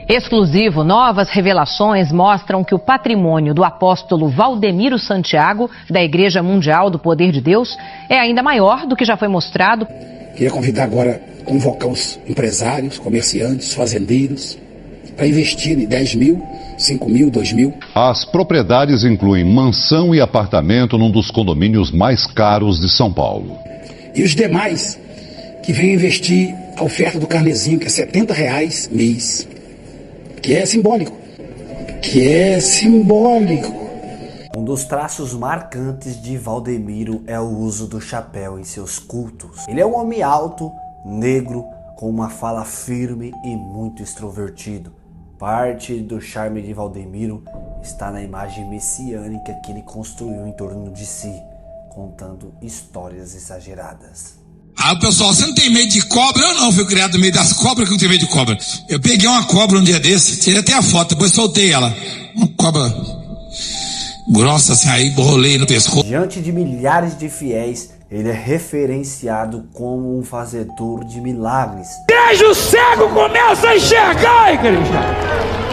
Exclusivo, novas revelações mostram que o patrimônio do apóstolo Valdemiro Santiago, da Igreja Mundial do Poder de Deus, é ainda maior do que já foi mostrado. Queria convidar agora, convocar os empresários, comerciantes, fazendeiros, para investir em 10 mil, 5 mil, 2 mil. As propriedades incluem mansão e apartamento num dos condomínios mais caros de São Paulo. E os demais que venham investir a oferta do carnezinho, que é R$70 mês. Que é simbólico. Um dos traços marcantes de Valdemiro é o uso do chapéu em seus cultos. Ele é um homem alto, negro, com uma fala firme e muito extrovertido. Parte do charme de Valdemiro está na imagem messiânica que ele construiu em torno de si, contando histórias exageradas. Pessoal, você não tem medo de cobra? Eu não fui criado no meio das cobras que não tem medo de cobra. Eu peguei uma cobra um dia desse, tirei até a foto, depois soltei ela. Uma cobra grossa assim, aí rolei no pescoço. Diante de milhares de fiéis, ele é referenciado como um fazedor de milagres. Igreja, o cego começa a enxergar, igreja!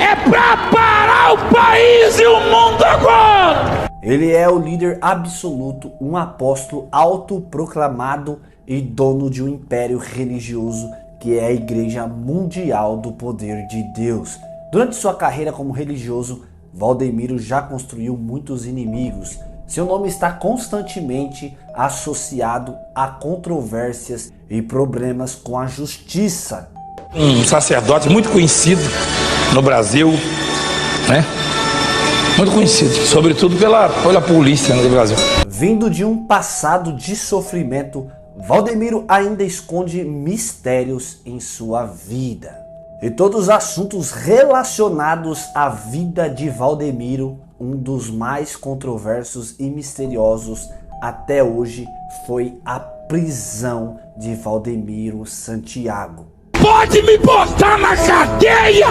É pra parar o país e o mundo agora! Ele é o líder absoluto, um apóstolo autoproclamado e dono de um império religioso que é a Igreja Mundial do Poder de Deus. Durante sua carreira como religioso, Valdemiro já construiu muitos inimigos. Seu nome está constantemente associado a controvérsias e problemas com a justiça. Um sacerdote muito conhecido no Brasil, né? Muito conhecido, sobretudo pela polícia no Brasil. Vindo de um passado de sofrimento, Valdemiro ainda esconde mistérios em sua vida. E todos os assuntos relacionados à vida de Valdemiro, um dos mais controversos e misteriosos até hoje foi a prisão de Valdemiro Santiago. Pode me botar na cadeia,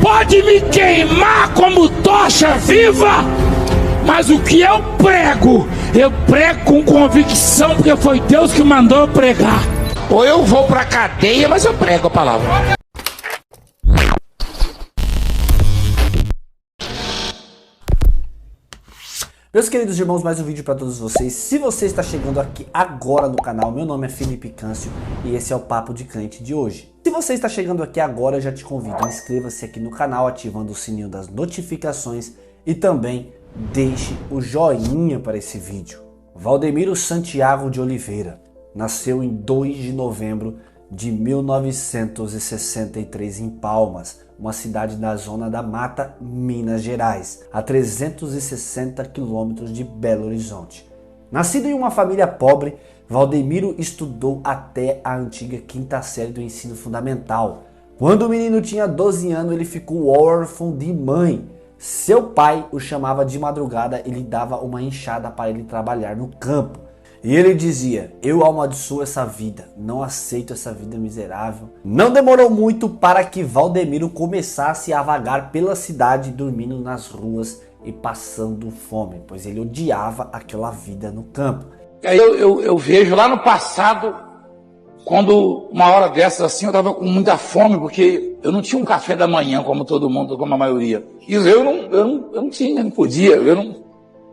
pode me queimar como tocha viva, mas o que eu prego com convicção, porque foi Deus que mandou eu pregar. Ou eu vou pra cadeia, mas eu prego a palavra. Meus queridos irmãos, mais um vídeo para todos vocês. Se você está chegando aqui agora no canal, meu nome é Felipe Câncio e esse é o Papo de Crente de hoje. Se você está chegando aqui agora, eu já te convido, inscreva-se aqui no canal ativando o sininho das notificações e também deixe o joinha para esse vídeo. Valdemiro Santiago de Oliveira nasceu em 2 de novembro de 1963 em Palmas, uma cidade da zona da Mata, Minas Gerais, a 360 quilômetros de Belo Horizonte. Nascido em uma família pobre, Valdemiro estudou até a antiga 5ª série do ensino fundamental. Quando o menino tinha 12 anos, ele ficou órfão de mãe. Seu pai o chamava de madrugada e lhe dava uma enxada para ele trabalhar no campo. E ele dizia: eu amaldiçoo essa vida, não aceito essa vida miserável. Não demorou muito para que Valdemiro começasse a vagar pela cidade, dormindo nas ruas e passando fome, pois ele odiava aquela vida no campo. Aí eu vejo lá no passado, quando uma hora dessas assim, eu estava com muita fome, porque eu não tinha um café da manhã como todo mundo, como a maioria. E eu não tinha, não podia, eu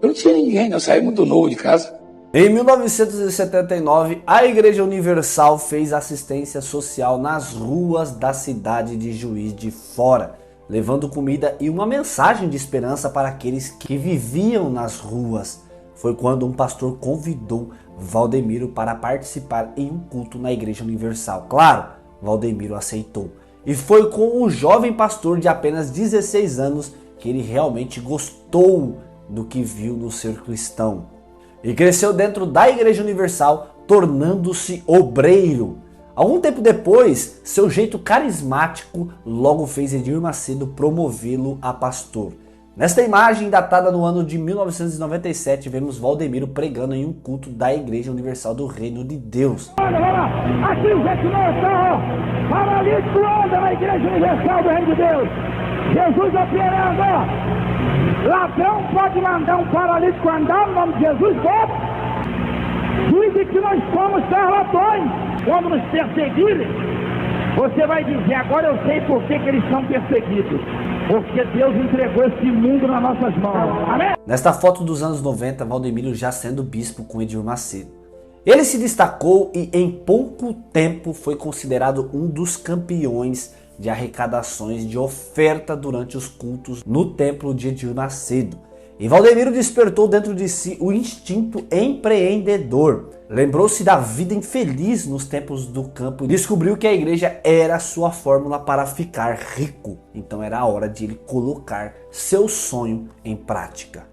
não tinha ninguém, eu saí muito novo de casa. Em 1979, a Igreja Universal fez assistência social nas ruas da cidade de Juiz de Fora, levando comida e uma mensagem de esperança para aqueles que viviam nas ruas. Foi quando um pastor convidou Valdemiro para participar em um culto na Igreja Universal. Claro, Valdemiro aceitou. E foi com um jovem pastor de apenas 16 anos que ele realmente gostou do que viu no ser cristão. E cresceu dentro da Igreja Universal, tornando-se obreiro. Algum tempo depois, seu jeito carismático logo fez Edir Macedo promovê-lo a pastor. Nesta imagem, datada no ano de 1997, vemos Valdemiro pregando em um culto da Igreja Universal do Reino de Deus. Olha lá, aqui o gente não está, ó. Paralítico anda na Igreja Universal do Reino de Deus. Jesus operando, ó. Ladrão pode mandar um paralítico andar no nome de Jesus, bota. Diz que nós somos charlatões. Quando nos perseguirem, Você vai dizer, agora eu sei por que eles são perseguidos. Porque Deus entregou esse mundo nas nossas mãos. Amém? Nesta foto dos anos 90, Valdemiro já sendo bispo com Edir Macedo. Ele se destacou e em pouco tempo foi considerado um dos campeões de arrecadações de oferta durante os cultos no templo de Edir Macedo. E Valdemiro despertou dentro de si o instinto empreendedor. Lembrou-se da vida infeliz nos tempos do campo e descobriu que a igreja era a sua fórmula para ficar rico. Então era a hora de ele colocar seu sonho em prática.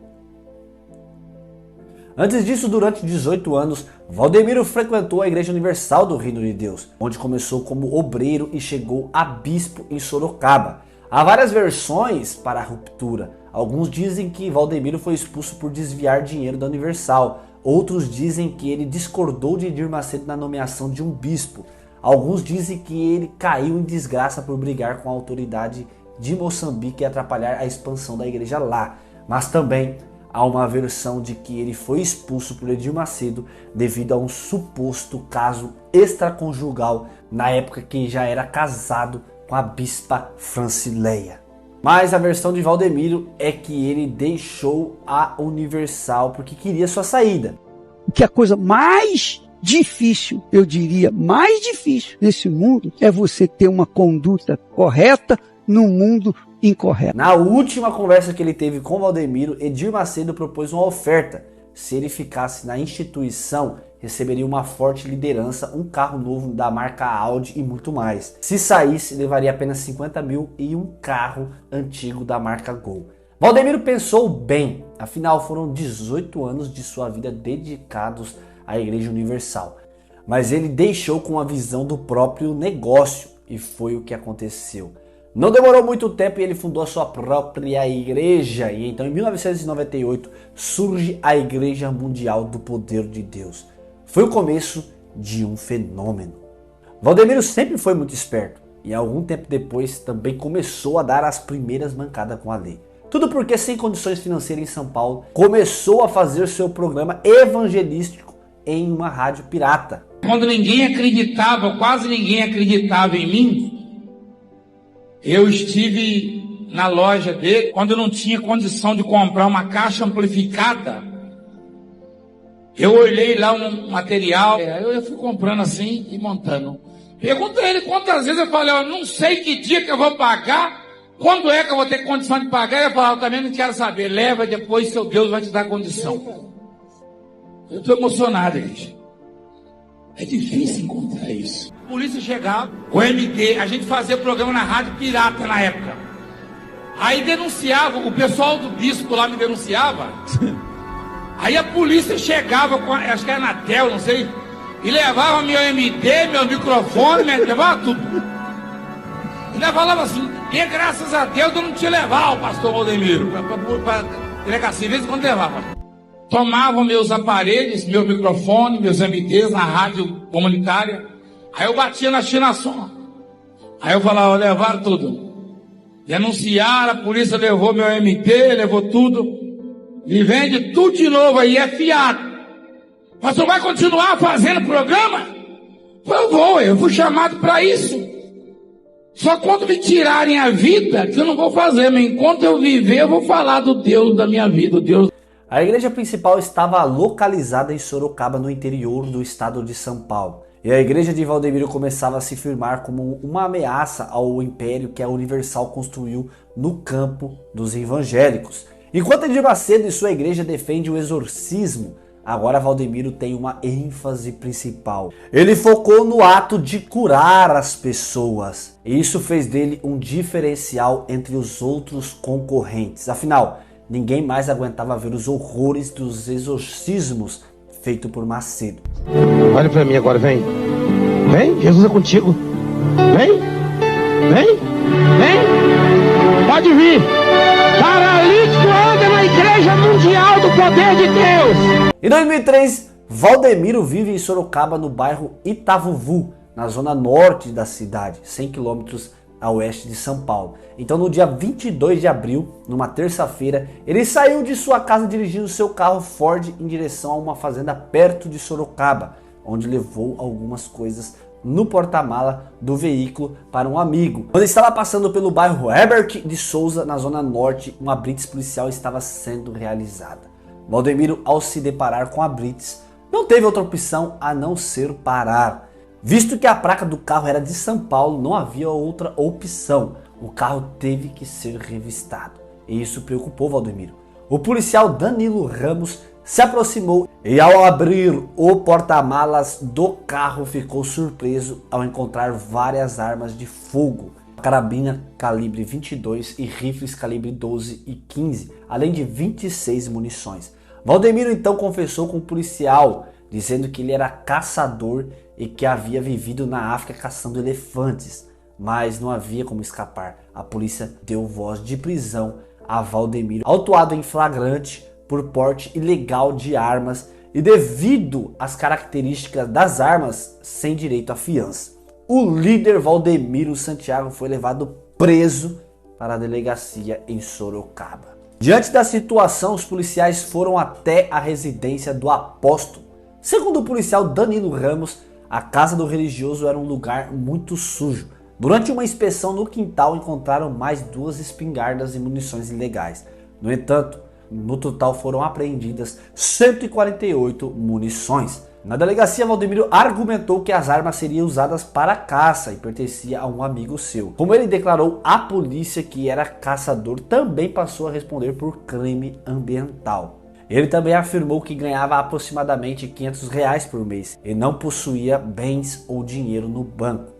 Antes disso, durante 18 anos, Valdemiro frequentou a Igreja Universal do Reino de Deus, onde começou como obreiro e chegou a bispo em Sorocaba. Há várias versões para a ruptura. Alguns dizem que Valdemiro foi expulso por desviar dinheiro da Universal. Outros dizem que ele discordou de Edir Macedo na nomeação de um bispo. Alguns dizem que ele caiu em desgraça por brigar com a autoridade de Moçambique e atrapalhar a expansão da igreja lá. Mas também há uma versão de que ele foi expulso por Edir Macedo devido a um suposto caso extraconjugal na época que já era casado com a bispa Francileia. Mas a versão de Valdemiro é que ele deixou a Universal porque queria sua saída. Que a coisa mais difícil, eu diria, mais difícil nesse mundo é você ter uma conduta correta no mundo incorreto. Na última conversa que ele teve com Valdemiro, Edir Macedo propôs uma oferta. Se ele ficasse na instituição, receberia uma forte liderança, um carro novo da marca Audi e muito mais. Se saísse, levaria apenas 50 mil e um carro antigo da marca Gol. Valdemiro pensou bem, afinal foram 18 anos de sua vida dedicados à Igreja Universal. Mas ele deixou com a visão do próprio negócio e foi o que aconteceu. Não demorou muito tempo e ele fundou a sua própria igreja. E então em 1998 surge a Igreja Mundial do Poder de Deus. Foi o começo de um fenômeno. Valdemiro sempre foi muito esperto e algum tempo depois também começou a dar as primeiras mancadas com a lei. Tudo porque, sem condições financeiras em São Paulo, começou a fazer seu programa evangelístico em uma rádio pirata. Quando ninguém acreditava, quase ninguém acreditava em mim, eu estive na loja dele, quando eu não tinha condição de comprar uma caixa amplificada. Eu olhei lá um material, eu fui comprando assim e montando. Perguntei ele quantas vezes, eu falei, eu não sei que dia que eu vou pagar, quando é que eu vou ter condição de pagar. Ele falou, eu também não quero saber, leva depois, seu Deus vai te dar condição. Eu estou emocionado, gente. É difícil encontrar isso. A polícia chegava, o MD, a gente fazia programa na rádio pirata na época. Aí denunciava, o pessoal do bispo lá me denunciava. Aí a polícia chegava, acho que era na Tel, não sei, e levava meu MD, meu microfone, levava tudo. E ainda falava assim, e graças a Deus eu não te levava, o pastor Valdemiro, para delegacia, às vezes quando levava. Tomavam meus aparelhos, meu microfone, meus MDs na rádio comunitária. Aí eu batia na Chinação. Aí eu falava, levaram tudo. Denunciaram, a polícia levou meu MD, levou tudo. Me vende tudo de novo aí, é fiado. Mas você vai continuar fazendo programa? Eu fui chamado para isso. Só quando me tirarem a vida, que eu não vou fazer, mas enquanto eu viver, eu vou falar do Deus da minha vida, o Deus. A igreja principal estava localizada em Sorocaba, no interior do estado de São Paulo. E a igreja de Valdemiro começava a se firmar como uma ameaça ao império que a Universal construiu no campo dos evangélicos. Enquanto Edir Macedo e sua igreja defendem o exorcismo, agora Valdemiro tem uma ênfase principal. Ele focou no ato de curar as pessoas. E isso fez dele um diferencial entre os outros concorrentes. Afinal, ninguém mais aguentava ver os horrores dos exorcismos feitos por Macedo. Olha pra mim agora, vem. Vem, Jesus é contigo. Vem, vem, vem. Pode vir. Paralítico anda na Igreja Mundial do Poder de Deus. Em 2003, Valdemiro vive em Sorocaba, no bairro Itavuvu, na zona norte da cidade, 100 quilômetros a oeste de São Paulo. Então no dia 22 de abril, numa terça-feira, ele saiu de sua casa dirigindo seu carro Ford em direção a uma fazenda perto de Sorocaba, onde levou algumas coisas no porta-mala do veículo para um amigo. Quando estava passando pelo bairro Herbert de Souza, na zona norte, uma blitz policial estava sendo realizada. Valdemiro, ao se deparar com a blitz, não teve outra opção a não ser parar. Visto que a placa do carro era de São Paulo, não havia outra opção. O carro teve que ser revistado. E isso preocupou Valdemiro. O policial Danilo Ramos se aproximou e, ao abrir o porta-malas do carro, ficou surpreso ao encontrar várias armas de fogo, carabina calibre 22 e rifles calibre 12 e 15, além de 26 munições. Valdemiro então confessou com o policial, dizendo que ele era caçador e que havia vivido na África caçando elefantes, mas não havia como escapar. A polícia deu voz de prisão a Valdemiro, autuado em flagrante por porte ilegal de armas e devido às características das armas sem direito à fiança. O líder Valdemiro Santiago foi levado preso para a delegacia em Sorocaba. Diante da situação, os policiais foram até a residência do apóstolo. Segundo o policial Danilo Ramos, a casa do religioso era um lugar muito sujo. Durante uma inspeção no quintal, encontraram mais 2 espingardas e munições ilegais. No entanto, no total foram apreendidas 148 munições. Na delegacia, Valdemiro argumentou que as armas seriam usadas para caça e pertencia a um amigo seu. Como ele declarou à polícia que era caçador, também passou a responder por crime ambiental. Ele também afirmou que ganhava aproximadamente R$500 por mês e não possuía bens ou dinheiro no banco.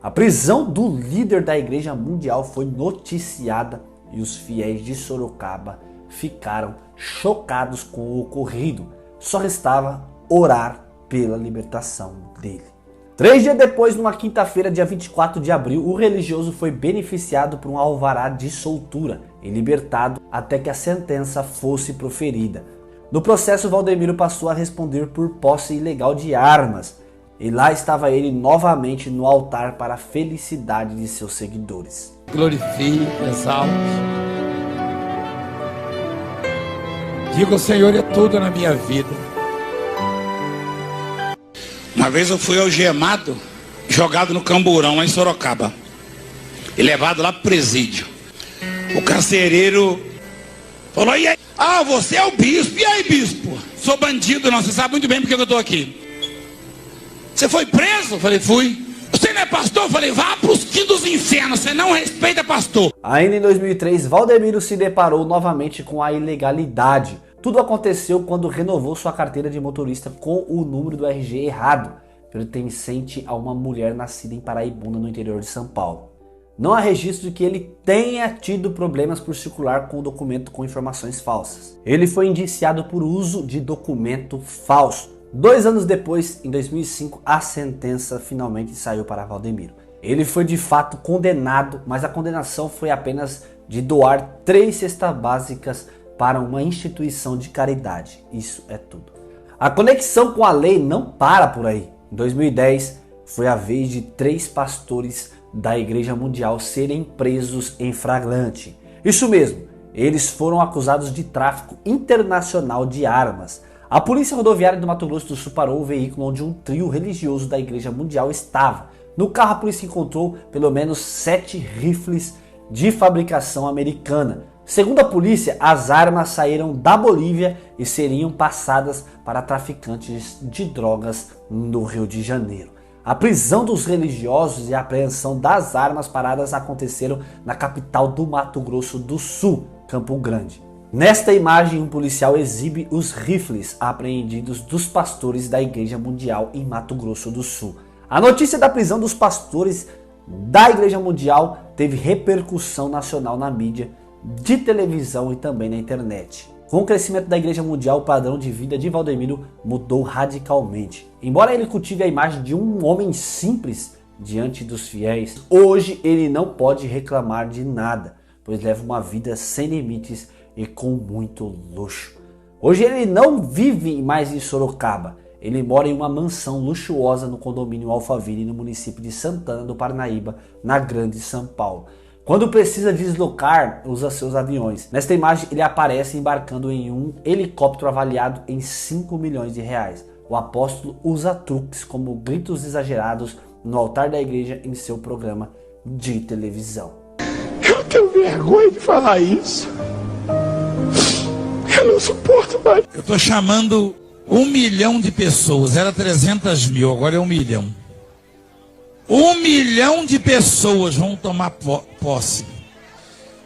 A prisão do líder da Igreja Mundial foi noticiada e os fiéis de Sorocaba ficaram chocados com o ocorrido. Só restava orar pela libertação dele. 3 dias depois, numa quinta-feira, dia 24 de abril, o religioso foi beneficiado por um alvará de soltura e libertado até que a sentença fosse proferida. No processo, Valdemiro passou a responder por posse ilegal de armas, e lá estava ele novamente no altar para a felicidade de seus seguidores. Glorifique, exalte. Diga: o Senhor é tudo na minha vida. Uma vez eu fui algemado, jogado no Camburão, lá em Sorocaba, e levado lá pro presídio. O carcereiro falou: e aí? Ah, você é o bispo. E aí, bispo? Sou bandido, não. Você sabe muito bem porque eu tô aqui. Você foi preso? Eu falei: fui. Você não é pastor? Eu falei: vá pros quintos dos infernos, você não respeita pastor. Ainda em 2003, Valdemiro se deparou novamente com a ilegalidade. Tudo aconteceu quando renovou sua carteira de motorista com o número do RG errado, pertencente a uma mulher nascida em Paraibuna, no interior de São Paulo. Não há registro de que ele tenha tido problemas por circular com o documento com informações falsas. Ele foi indiciado por uso de documento falso. 2 anos depois, em 2005, a sentença finalmente saiu para Valdemiro. Ele foi de fato condenado, mas a condenação foi apenas de doar 3 cestas básicas para uma instituição de caridade. Isso é tudo. A conexão com a lei não para por aí. Em 2010, foi a vez de 3 pastores da Igreja Mundial serem presos em flagrante. Isso mesmo, eles foram acusados de tráfico internacional de armas. A Polícia Rodoviária do Mato Grosso do Sul parou o veículo onde um trio religioso da Igreja Mundial estava. No carro, a polícia encontrou pelo menos 7 rifles de fabricação americana. Segundo a polícia, as armas saíram da Bolívia e seriam passadas para traficantes de drogas no Rio de Janeiro. A prisão dos religiosos e a apreensão das armas paradas aconteceram na capital do Mato Grosso do Sul, Campo Grande. Nesta imagem, um policial exibe os rifles apreendidos dos pastores da Igreja Mundial em Mato Grosso do Sul. A notícia da prisão dos pastores da Igreja Mundial teve repercussão nacional na mídia, de televisão e também na internet. Com o crescimento da Igreja Mundial, o padrão de vida de Valdemiro mudou radicalmente. Embora ele cultive a imagem de um homem simples diante dos fiéis, hoje ele não pode reclamar de nada, pois leva uma vida sem limites e com muito luxo. Hoje ele não vive mais em Sorocaba, ele mora em uma mansão luxuosa no condomínio Alphaville, no município de Santana do Parnaíba, na Grande São Paulo. Quando precisa deslocar, usa seus aviões. Nesta imagem ele aparece embarcando em um helicóptero avaliado em 5 milhões de reais. O apóstolo usa truques como gritos exagerados no altar da igreja em seu programa de televisão. Eu tenho vergonha de falar isso. Eu não suporto mais. Eu tô chamando 1 milhão de pessoas. Era 300 mil, agora é 1 milhão. 1 milhão de pessoas vão tomar posse.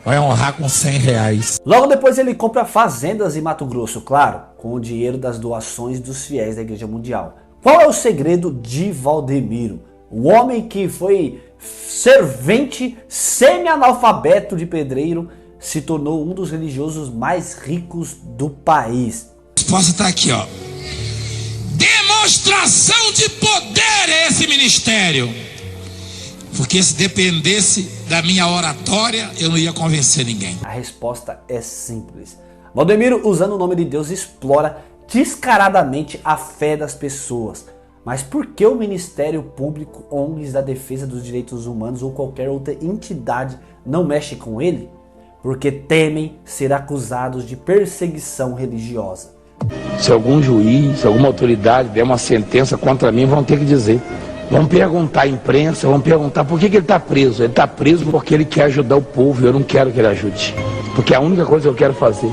Vai honrar com R$100. Logo depois ele compra fazendas em Mato Grosso, claro, com o dinheiro das doações dos fiéis da Igreja Mundial. Qual é o segredo de Valdemiro? O homem que foi servente, semi-analfabeto de pedreiro, se tornou um dos religiosos mais ricos do país. A resposta está aqui, ó. Demonstração de poder é esse ministério. Porque se dependesse da minha oratória, eu não ia convencer ninguém. A resposta é simples. Valdemiro, usando o nome de Deus, explora descaradamente a fé das pessoas. Mas por que o Ministério Público, ONGs da defesa dos direitos humanos ou qualquer outra entidade não mexe com ele? Porque temem ser acusados de perseguição religiosa. Se algum juiz, alguma autoridade der uma sentença contra mim, vão ter que dizer. Vão perguntar à imprensa, vão perguntar por que ele está preso. Ele está preso porque ele quer ajudar o povo. Eu não quero que ele ajude. Porque é a única coisa que eu quero fazer.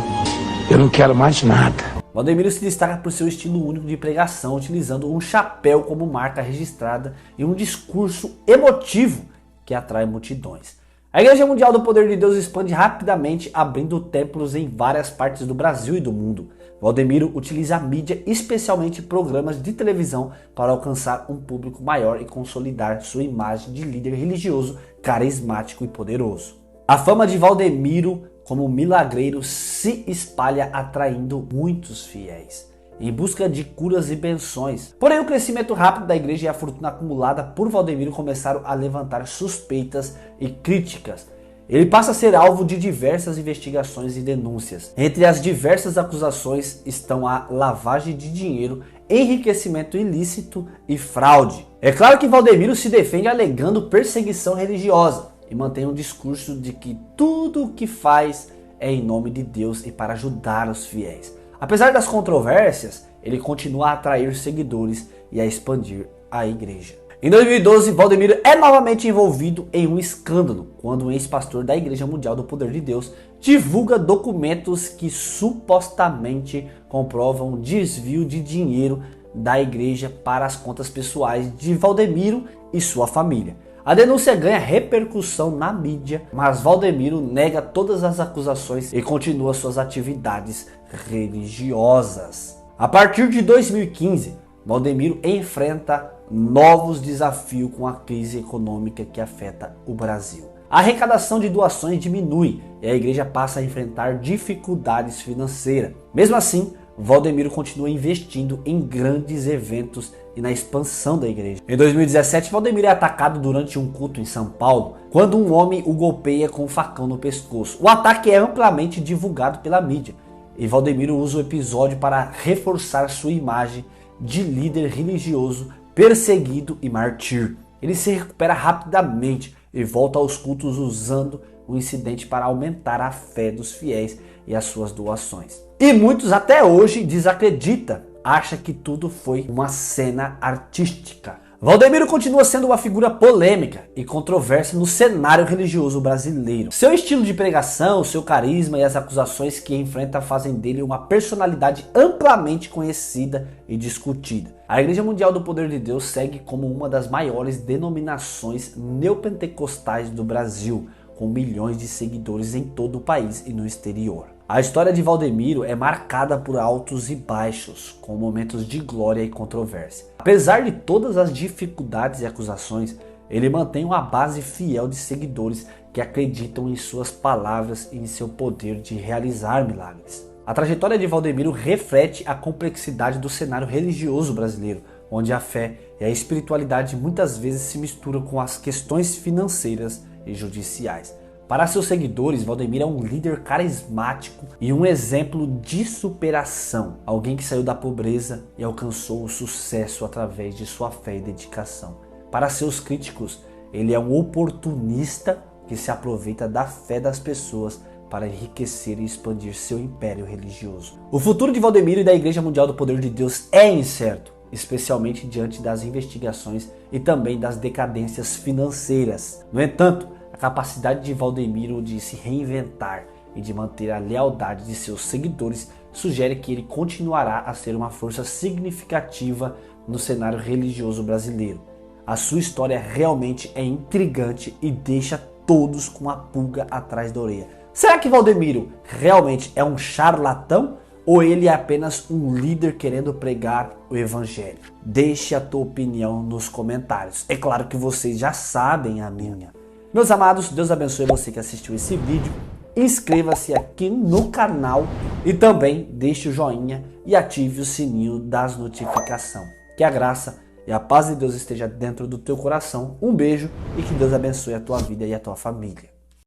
Eu não quero mais nada. Valdemiro se destaca por seu estilo único de pregação, utilizando um chapéu como marca registrada e um discurso emotivo que atrai multidões. A Igreja Mundial do Poder de Deus expande rapidamente, abrindo templos em várias partes do Brasil e do mundo. Valdemiro utiliza a mídia, especialmente programas de televisão, para alcançar um público maior e consolidar sua imagem de líder religioso, carismático e poderoso. A fama de Valdemiro como milagreiro se espalha, atraindo muitos fiéis, em busca de curas e benções. Porém, o crescimento rápido da igreja e a fortuna acumulada por Valdemiro começaram a levantar suspeitas e críticas. Ele passa a ser alvo de diversas investigações e denúncias. Entre as diversas acusações estão a lavagem de dinheiro, enriquecimento ilícito e fraude. É claro que Valdemiro se defende alegando perseguição religiosa e mantém um discurso de que tudo o que faz é em nome de Deus e para ajudar os fiéis. Apesar das controvérsias, ele continua a atrair seguidores e a expandir a igreja. Em 2012, Valdemiro é novamente envolvido em um escândalo, quando um ex-pastor da Igreja Mundial do Poder de Deus divulga documentos que supostamente comprovam desvio de dinheiro da igreja para as contas pessoais de Valdemiro e sua família. A denúncia ganha repercussão na mídia, mas Valdemiro nega todas as acusações e continua suas atividades religiosas. A partir de 2015, Valdemiro enfrenta novos desafios com a crise econômica que afeta o Brasil. A arrecadação de doações diminui e a igreja passa a enfrentar dificuldades financeiras. Mesmo assim, Valdemiro continua investindo em grandes eventos e na expansão da igreja. Em 2017, Valdemiro é atacado durante um culto em São Paulo, quando um homem o golpeia com um facão no pescoço. O ataque é amplamente divulgado pela mídia e Valdemiro usa o episódio para reforçar sua imagem de líder religioso perseguido e mártir. Ele se recupera rapidamente e volta aos cultos usando o incidente para aumentar a fé dos fiéis e as suas doações. E muitos até hoje desacreditam, acham que tudo foi uma cena artística. Valdemiro continua sendo uma figura polêmica e controversa no cenário religioso brasileiro. Seu estilo de pregação, seu carisma e as acusações que enfrenta fazem dele uma personalidade amplamente conhecida e discutida. A Igreja Mundial do Poder de Deus segue como uma das maiores denominações neopentecostais do Brasil, com milhões de seguidores em todo o país e no exterior. A história de Valdemiro é marcada por altos e baixos, com momentos de glória e controvérsia. Apesar de todas as dificuldades e acusações, ele mantém uma base fiel de seguidores que acreditam em suas palavras e em seu poder de realizar milagres. A trajetória de Valdemiro reflete a complexidade do cenário religioso brasileiro, onde a fé e a espiritualidade muitas vezes se misturam com as questões financeiras e judiciais. Para seus seguidores, Valdemiro é um líder carismático e um exemplo de superação. Alguém que saiu da pobreza e alcançou o sucesso através de sua fé e dedicação. Para seus críticos, ele é um oportunista que se aproveita da fé das pessoas para enriquecer e expandir seu império religioso. O futuro de Valdemiro e da Igreja Mundial do Poder de Deus é incerto, especialmente diante das investigações e também das decadências financeiras. No entanto, a capacidade de Valdemiro de se reinventar e de manter a lealdade de seus seguidores sugere que ele continuará a ser uma força significativa no cenário religioso brasileiro. A sua história realmente é intrigante e deixa todos com a pulga atrás da orelha. Será que Valdemiro realmente é um charlatão ou ele é apenas um líder querendo pregar o evangelho? Deixe a tua opinião nos comentários. É claro que vocês já sabem a minha. Meus amados, Deus abençoe você que assistiu esse vídeo. Inscreva-se aqui no canal e também deixe o joinha e ative o sininho das notificações. Que a graça e a paz de Deus esteja dentro do teu coração. Um beijo e que Deus abençoe a tua vida e a tua família.